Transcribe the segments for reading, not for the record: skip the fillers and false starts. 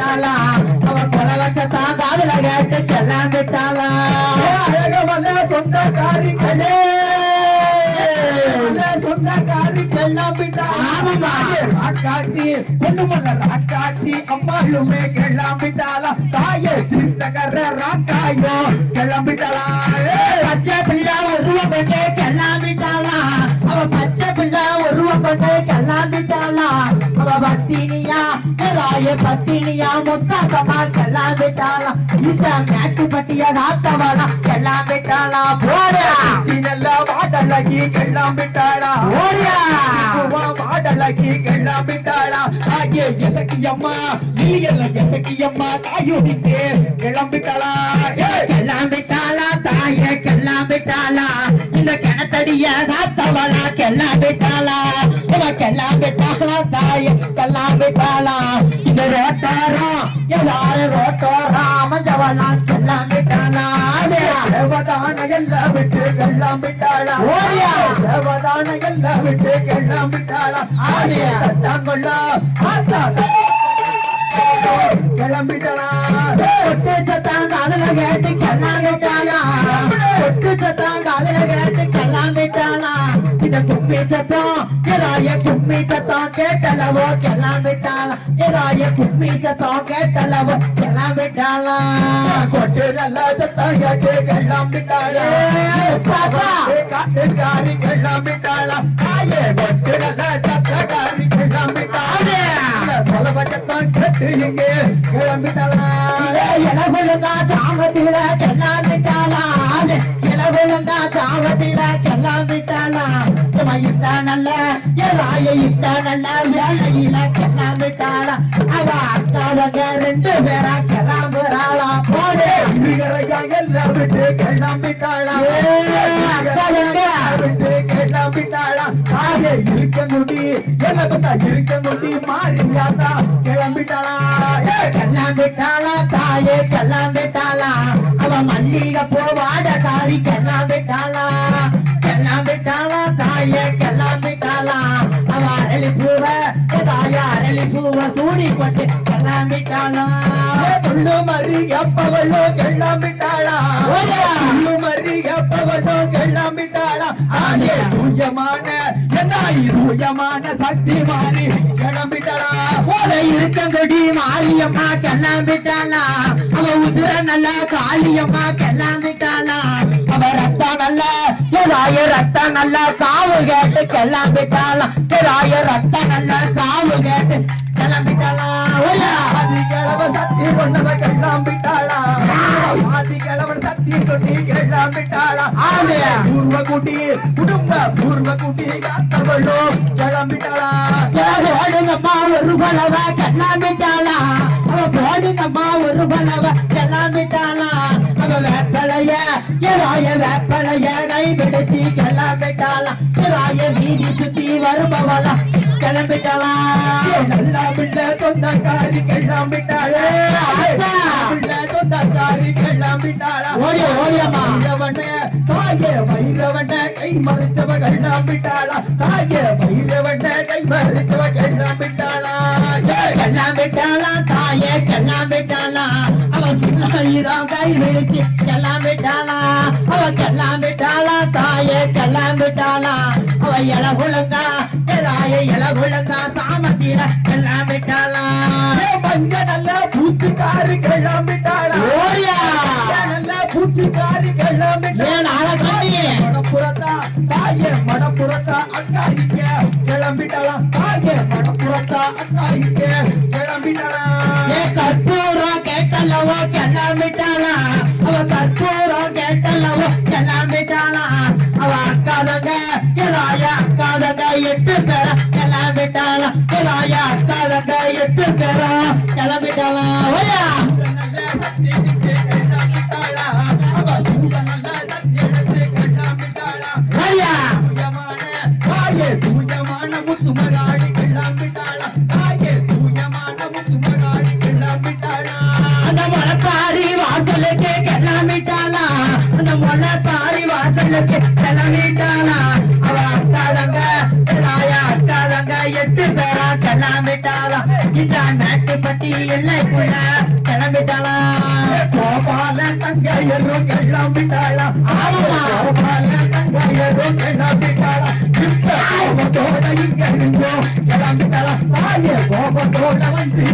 விட்டாளா அவ கொலை வச்சத்தான் காதல கேட்டு கெல்லாம் விட்டாளா அழகமல்ல சொந்தக்காரி கடே சொந்தக்காரி கெல்லாம் விட்டா ராக்காச்சி பொண்ணுமல்ல ராக்காச்சி அம்மாளுமே கெல்லாம் விட்டாளா தாயே திருத்தகர ராக்காயோ கெல்லாம் விட்டாளா பச்சை பிள்ளை உருவம் கொண்டு கெல்லாம் விட்டாளா அவ பச்சை பிள்ளை உருவம் கொண்டு கெல்லாம் விட்டாளா அவ பத்தினியா ராய பத்தினியா முத்தாத்தமா கெல்லாம் விட்டாளா இந்த மேட்டு பட்டிய நாத்தவளா கெல்லாம் விட்டாளா போடா நல்ல வாடலகி கெல்லாம் விட்டாளா ஓடியா வாடலகி கெல்லாம் விட்டாளா ஆகிய எசக்கியம்மா நீ என்ன எசக்கியம்மா தாயுடித்தே கெல்லாம் விட்டாளா கெல்லாம் விட்டாளா தாயே கெல்லாம் விட்டாளா இந்த கிணத்தடிய நாத்தவளா கெல்லாம் விட்டாளா கெல்லாம் விட்டாளா தாயே கெல்லாம் விட்டாளா இந்த ரோட்டாரம் எல்லாரும் ரோட்டோரம் அமைஞ்சவளா கெல்லாம் விட்டாளா தேவதான எல்லாம் விட்டு கெல்லாம் விட்டாளா ஓடியா தேவதான எல்லாம் விட்டு கெல்லாம் விட்டாளா ஆடியா தத்தாங்கொள்ளா ஆத்தா கிளம்பிட்டாளா ஒட்டு சத்தாங்க அதுல கேட்டு கெல்லாம் விட்டாளா ஒட்டு சத்தாங்க அதுல கேட்டு கெல்லாம் விட்டாளா இந்த கும்மி சத்தம் ஏதாய கும்மி சத்தம் கேட்டலவோ கெல்லாம் விட்டாளா ஏதாய கும்மி சத்தம் கேட்டலவோ கெல்லாம் விட்டாளா கொட்டு நல்ல சத்தம் கேட்டு கெல்லாம் விட்டாளா காட்டுக்காரி கெல்லாம் விட்டாளா ஆயே கொட்டு நல்ல சத்தக்காரி கெல்லாம் விட்டாளே பலவட்டத்தான் கேட்டு இங்கே கிளம்பிட்டாளா இலகுலங்கா சாமத்தில கெல்லாம் விட்டாளா இலகுலங்கா சாமத்தில கெல்லாம் விட்டாளா நல்ல ஏதாய இத்த நல்ல வேலையில கெல்லாம் விட்டாளா அவ அக்காலங்க ரெண்டு பேரா கிளம்புறாளா போடு எல்லாம் விட்டு கெல்லாம் விட்டாளா அக்காலங்க விட்டு கெல்லாம் விட்டாளா ஆயே இருக்க முடி என்ன பார்த்தா இருக்க முடி மாறியாத்தா கிளம்பிட்டாளா கெல்லாம் விட்டாளா தாயே கெல்லாம் விட்டாளா அவ மல்லிகை போ வாடகாரி கெல்லாம் விட்டாளா கெல்லாம் விட்டாளா தாயே கெல்லாம் விட்டாளா அவ அரளி பூவ தாய அரளி பூவ சூடி கொண்டு கெல்லாம் விட்டாளா துள்ளு மறி எப்பவளோ கெல்லாம் விட்டாளா துள்ளு மறி எப்பவளோ கெல்லாம் விட்டாளா ஆனே தூயமான என்னாயி தூயமான சக்தி மாறி கிளம்பிட்டாளா போல இருக்கங்கொடி மாரியம்மா கெல்லாம் விட்டாளா அவ உதிர நல்ல காளியம்மா கெல்லாம் விட்டாளா அவ ரத்தம் நல்ல ஏதாய ரத்தம் நல்ல காவு கேட்டு கெல்லாம் விட்டாளா ஏதாய ரத்தம் நல்ல காவு கேட்டு கிளம்பிட்டாளா ஆதிக்கிழவ சக்தி கொண்டவ கெல்லாம் விட்டாளா ஆதிக்கிழவன் சக்தி கொண்டி கெல்லாம் விட்டாளா ஆமே பூர்வ குட்டி குடும்ப பூர்வ குட்டி காத்தவளோ கிளம்பிட்டாளா போடுங்கம்மா ஒரு பலவ கெல்லாம் விட்டாளா அவ போடுங்கம்மா ஒரு பலவ கெல்லாம் விட்டாளா அவ வேப்பலைய ஏதாய வேப்பலைய கை பிடிச்சி கெல்லாம் விட்டாளா ஏதாய வீதி சுத்தி வருபவளா கிளம்பிட்டாளா நல்லா பிள்ளை சொந்தக்காரி கெல்லாம் விட்டாளே பிள்ளை சொந்தக்காரி கெல்லாம் விட்டாளா ஓடிய ஓடியம்மா தாயே வைரவண்ண கை மறைச்சவ கெல்லாம் விட்டாளா தாயே வைரவண்ண கை மறைச்சவ கெல்லாம் விட்டாளா கெல்லாம் விட்டாளா தாயே கெல்லாம் விட்டாளா அவ சுந்தரிதான் கை பிடிச்சு கெல்லாம் விட்டாளா அவ கெல்லாம் விட்டாளா தாயே கெல்லாம் விட்டாளா அவ இலகுலங்கா ஏதாய இலகுலங்கா சாமத்தில கெல்லாம் விட்டாளா மஞ்ச நல்ல பூச்சிக்காரி கெல்லாம் விட்டாளா ஓடியா நல்ல பூச்சிக்காரி கெல்லாம் விட்டாளா மடப்புறத்தா தாயே மடப்புறத்தா அக்கா இங்க கிளம்பிட்டாளா தாயே மடப்புறத்தா அக்கா இங்க கிளம்பிட்டாளா கற்பூரம் கேட்டல்லவோ கிளம்பிட்டாளா அவ கற்பூரம் கேட்டல்லவோ கிளம்பிட்டாளா அவ அக்காதங்க ஏதாய அக்காதங்க 8 பேரா கிளம்பிட்டாளா ஏதாய அக்காதங்க 8 பேரா கிளம்பிட்டாளா ஓயா தூயமான முத்துமராடி கிளம்பிட்டாளா தாயே தூயமான முத்துமராடி கிளம்பிட்டாளா அந்த முளைப்பாரி வாசலுக்கு கிளம்பிட்டாளா அந்த முளைப்பாரி வாசலுக்கு கிளம்பிட்டாளா அவ அக்காதங்க 8 பேரா கிளம்பி கிளம்பிட்டாலாம் இந்த நாட்டுப்பட்டி எல்லைக்குள்ள கிளம்பிட்டாலாம் கோபால தங்கையரும் கிளம்பிட்டாலாம் கோபால தங்கையரும் கிளம்பிட்டாலாம் கோபத்தோட இங்க இருந்தோம் கிளம்பிட்டாலாம் தாயே கோபத்தோட வந்து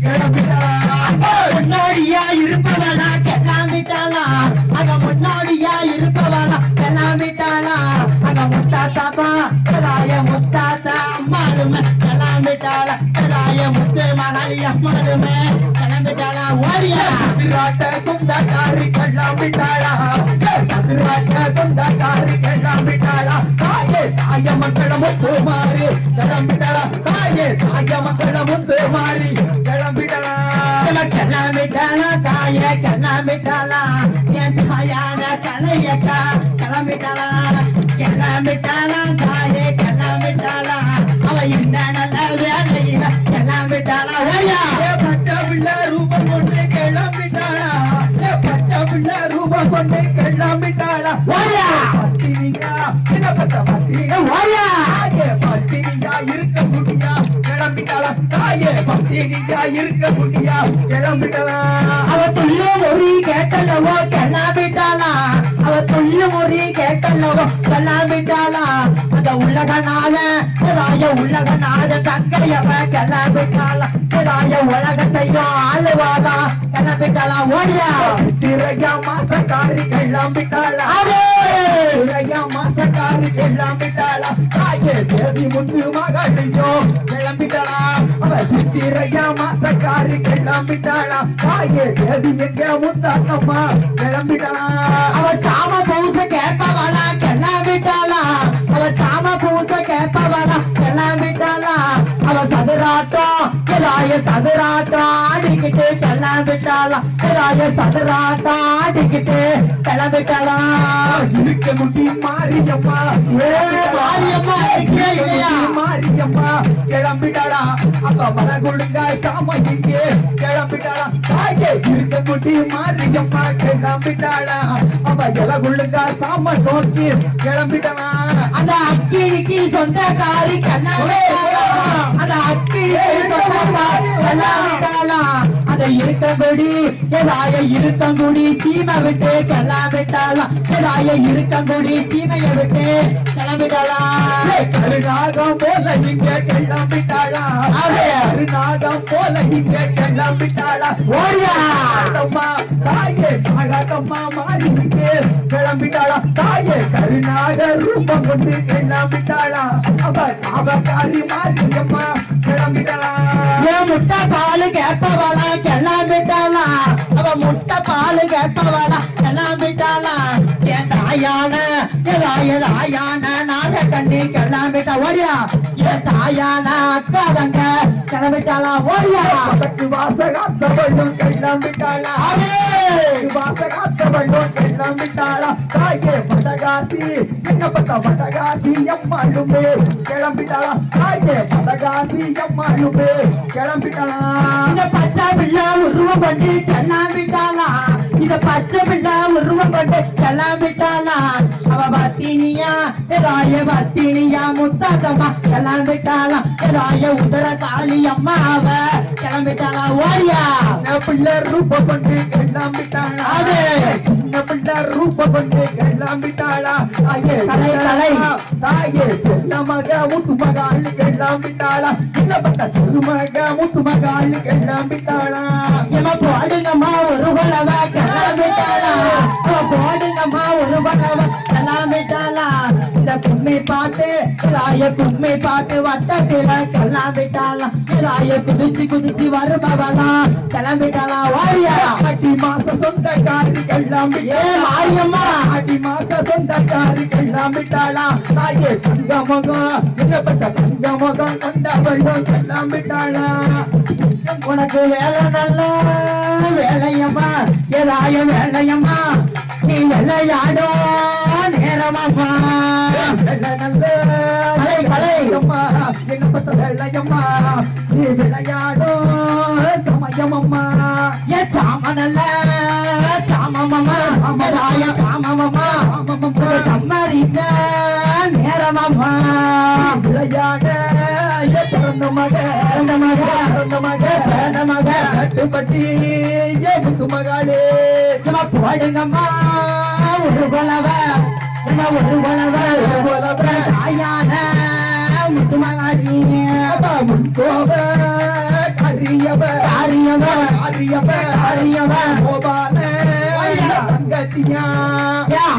கிளம்பிட்டாலாம் முன்னாடியா இருப்பவனா கிளம்பிட்டாலாம் அங்க முன்னாடியா இருப்பவனா கிளம்பிட்டாலாம் அங்க முத்தாத்தாப்பா ராய முத்தாத்தா அம்மாளுமே கிளம்பிட்டாளா ராய முத்து மகாளி அம்மாளுமே கிளம்பிட்டாளா ஓடியா சதுராட்ட சொந்தக்காரி கிளம்பிட்டாளா சதுராட்ட சொந்தக்காரி கிளம்பிட்டாளா தாயே தாய மக்கள முத்து மாறி கிளம்பிட்டாளா தாயே தாய மக்கள முத்து மாறி கிளம்பிட்டாளா கிளம்பிட்டாளா தாயே கிளம்பிட்டாளா என் தாயான கலையக்கா கிளம்பிட்டாளா கிளம்பிட்டாளா தாயே கிளம்பிட்டாளா அவ இந்த நல்ல வேலையில கிளம்பிட்டாளா பச்சை பிள்ளை ரூபம் கொண்டு கிளம்பிட்டாளா பச்சை பிள்ளை ரூபம் கொண்டு கிளம்பிட்டாளா பத்திரிகா பத்திரிகா இருக்க முடியா கிளம்பிட்டாளா தாயே பத்திரிகா இருக்க முடியா கிளம்பிட்டாளா அவ துள்ளு மொழி கேட்டல்லவோ கிளம்பிட்டாளா அவ துள்ளு மொழி கேட்டல்லவோ கிளம்பிட்டாளா அந்த உலகனால ராய உலகனால தங்கையவ கிளம்பிட்டாளா ராய உலகத்தையும் ஆளுவாதா கிளம்பிட்டாளா ஓடியா திரையா மாசக்காரி கிளம்பிட்டாளா திரையா மாசக்காரி கிளம்பிட்டாளா தாயே தேவி முத்து மகளையும் கிளம்பிட்டாளா அவ சித்திரையா மாசக்காரி கிளம்பிட்டாளா தாயே தேவி எங்க முத்தாத்தம்மா கிளம்பிட்டாளா அவ சாம பூச கேட்பவளா கிளம்பிட்டாளா அவ சாம பூச கேட்பவளா கிளம்பிட்டாளா அவ சதுராட்டம் ராய சதுராட்டம் ஆடிக்கிட்டு கிளம்பிட்டாளா ராய சதுராட்டம் ஆடிக்கிட்டு கிளம்பிட்டாளா இருக்க முடி மாரியம்மா மாரியம்மா மாரியம்மா கிளம்பிட்டாளா அப்ப மரகுழுங்க சாமிக்கு கிளம்பிட்டாளா தாயே இருக்க முடி மாரியம்மா கிளம்பிட்டாளா அவ இலகுழுங்க சாம நோக்கி கிளம்பிட்டாளா அந்த அக்கிழிக்கு சொந்தக்காரி கிளம்பிட்டாளா அந்த அக்கிழிக்கு சொந்தக்காரி கிளம்பிட்டாளா அந்த இருக்கங்குடி ஏதாய இருக்கங்குடி சீமை விட்டு கிளம்பிட்டாளா ஏதாய இருக்கங்குடி சீமையை விட்டு கிளம்பிட்டாளா கருநாகம் போல இங்க கிளம்பிட்டாளா கருநாகம் போல இங்க கிளம்பிட்டாளா ஓடியா தாயே நாகம்மா மாறி இங்கே கிளம்பிட்டாளா தாயே கருநாக ரூபம் கொண்டு கிளம்பிட்டாளா அவ காவக்காரி மாரியம்மா கிளம்பிட்டாளா ஏன் முட்டை பாலு கேட்பவளா கிளம்பிட்டாளா அவ முட்டை பாலு கேட்பவளா கிளம்பிட்டாளா என் தாயான ராயான நாக கண்டி கிளம்பிட்டா ஓடியா என் தாயான அக்காதங்க கிளம்பிட்டாளா ஓடியா வாசகாத்தவளும் கிளம்பிட்டாளா வாசகாத்தவளும் கிளம்பிட்டாளா தாயே பதகாசி என்ன பத்த பதகாசி எம்மாளுமே கிளம்பிட்டாளா தாயே பதகாசி எம்மாளுமே கிளம்பிட்டாளா இந்த பச்சை பிள்ளை உருவம் பண்ணி கிளம்பிட்டாளா இந்த பச்சை பிள்ளை உருவம் பண்ணி கிளம்பிட்டாளா அவ பத்தினியா ராய பத்தினியா முத்தாத்தம்மா கிளம்பிட்டாளா ராய உதர காளி அம்மா அவ கிளம்பிட்டாளா ஓடியா பிள்ளை ரூபம் பண்ணி கிளம்பிட்டாளா சின்ன பிள்ளை ரூபம் பண்ணி கிளம்பிட்டாளா தாயே கலை தாயே செல்ல மக முத்து மகாள் கிளம்பிட்டாளா சின்ன பட்ட சொல்லுமக முத்து மகாள் கிளம்பிட்டாளா எம போடுங்கம்மா ஒரு பலவ கிளம்பிட்டாளா போடுங்கம்மா ஒரு பலவ கிளம்பிட்டாளா இந்த கும்மி பாட்டு ராய கும்மி பாட்டு வட்டத்தில கிளம்பிட்டாளா ராய குதிச்சு குதிச்சு வருபவளா கிளம்பிட்டாளா வாரியா அடி மாச சொந்தக்காரி கிளம்பிட்டே மாரியம்மா அடி மாச சொந்தக்காரி கிளம்பிட்டாளா தாயே தங்கமகம் என்னப்பட்ட தங்கமகம் கொண்டவளும் கிளம்பிட்டாளா உனக்கு வேலை நல்ல வேலையம்மா ஏதாய வேலையம்மா நீ வெள்ளையாடோ நேரமாம்மா நல்ல கலையம்மா என்னப்பட்ட வெள்ளையம்மா நீ விளையாடோ சமயமம்மா ஏ சாம நல்ல சாமமம்மா அமராய சாமமம்மா சம்மரிச்ச நேரமம்மா விளையாட பிறந்த மக பிறந்த மக பிறந்த மக பிறந்த மக கட்டுப்பட்டி ஏ முத்து மகாளே சும்மா போடுங்கம்மா ஒரு கொலவ சும்மா ஒரு கொலவ ஒரு கொலவ தாயான முத்து மகாளி முன்கோவ கரியவ காரியவ காரியவ காரியவ கோபால தங்கத்தியா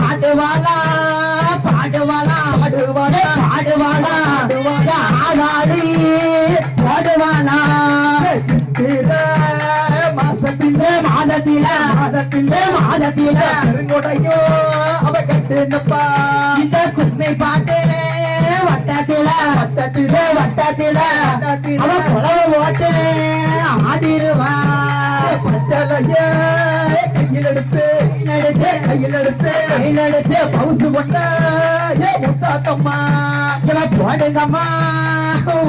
ஆடுவாளா பாடுவாளா ஆடுவாளா பாடுவாளா ஆடாடி பாடுவாளா மாதத்திலே மாதத்தில மாதத்திலே மாதத்தில பெருங்கொடையோ அவ கட்டுனப்பா இந்த கும்மை பாட்டு வட்டத்தில வட்டத்தில வட்டத்தில அவ குளவ ஓட்டு ஆடிருவா பச்சலைய கையில் எடுத்து கையில் எடுத்து கையில் எடுத்து பவுசு கொண்ட முத்தாத்தம்மா போடுங்கம்மா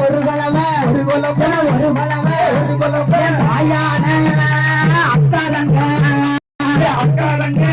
ஒரு கொலவ ஒரு கொலவ ஒரு கொலவ ஒரு கொலவ தாயான அக்காரங்க அக்காரங்க